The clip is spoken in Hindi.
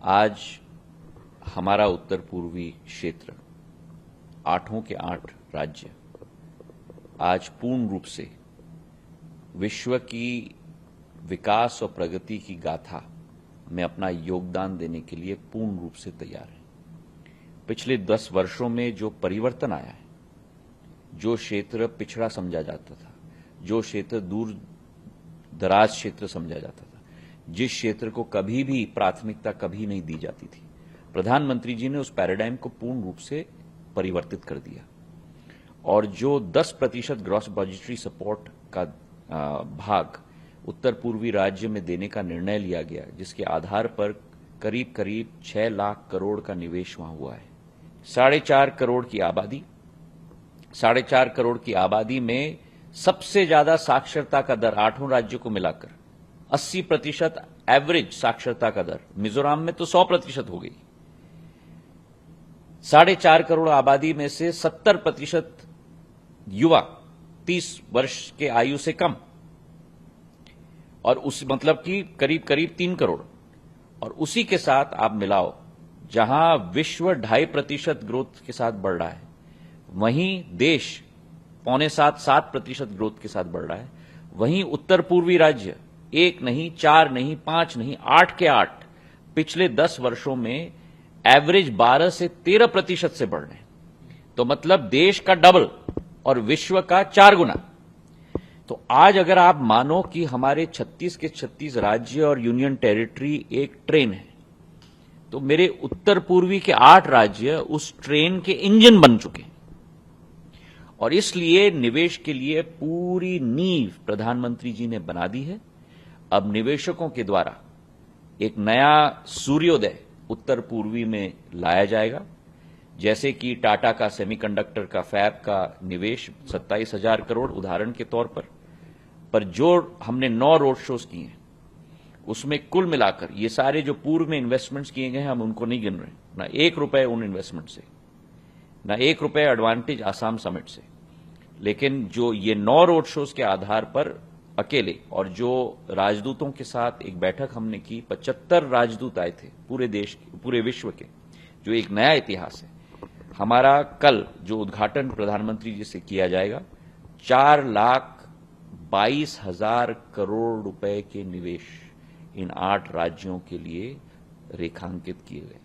आज हमारा उत्तर पूर्वी क्षेत्र 8 के 8 राज्य आज पूर्ण रूप से विश्व की विकास और प्रगति की गाथा में अपना योगदान देने के लिए पूर्ण रूप से तैयार है। पिछले 10 वर्षों में जो परिवर्तन आया है, जो क्षेत्र पिछड़ा समझा जाता था, जो क्षेत्र दूर दराज क्षेत्र समझा जाता था, जिस क्षेत्र को कभी भी प्राथमिकता कभी नहीं दी जाती थी, प्रधानमंत्री जी ने उस पैराडाइम को पूर्ण रूप से परिवर्तित कर दिया। और जो 10% ग्रॉस बजटरी सपोर्ट का भाग उत्तर पूर्वी राज्य में देने का निर्णय लिया गया, जिसके आधार पर करीब करीब 6 लाख करोड़ का निवेश वहां हुआ है। 4.5 करोड़ की आबादी, 4.5 करोड़ की आबादी में सबसे ज्यादा साक्षरता का दर 8 राज्यों को मिलाकर 80% एवरेज साक्षरता का दर, मिजोरम में तो 100% हो गई। 4.5 करोड़ आबादी में से 70% युवा 30 वर्ष के आयु से कम, और उस मतलब कि करीब करीब 3 करोड़। और उसी के साथ आप मिलाओ, जहां विश्व 2.5% ग्रोथ के साथ बढ़ रहा है, वहीं देश 6.75-7% ग्रोथ के साथ बढ़ रहा है। वहीं उत्तर पूर्वी राज्य 1 नहीं, 4 नहीं, 5 नहीं, 8 के 8 पिछले 10 वर्षों में एवरेज 12 से 13% से बढ़ रहे हैं। तो मतलब देश का डबल और विश्व का 4 गुना। तो आज अगर आप मानो कि हमारे 36 के 36 राज्य और यूनियन टेरिटरी एक ट्रेन है, तो मेरे उत्तर पूर्वी के 8 राज्य उस ट्रेन के इंजन बन चुके हैं। और इसलिए निवेश के लिए पूरी नींव प्रधानमंत्री जी ने बना दी है। अब निवेशकों के द्वारा एक नया सूर्योदय उत्तर पूर्वी में लाया जाएगा, जैसे कि टाटा का सेमीकंडक्टर का फैब का निवेश 27,000 करोड़ उदाहरण के तौर पर जो हमने 9 रोड शोज किए हैं, उसमें कुल मिलाकर ये सारे जो पूर्व में इन्वेस्टमेंट्स किए गए हैं, हम उनको नहीं गिन रहे, ना 1 रुपए उन इन्वेस्टमेंट से, ना 1 रुपए एडवांटेज आसाम समिट से, लेकिन जो ये 9 रोड शोज के आधार पर अकेले, और जो राजदूतों के साथ एक बैठक हमने की, 75 राजदूत आए थे पूरे देश के, पूरे विश्व के, जो एक नया इतिहास है। हमारा कल जो उद्घाटन प्रधानमंत्री जी से किया जाएगा, 4,22,000 करोड़ रुपए के निवेश इन 8 राज्यों के लिए रेखांकित किए गए।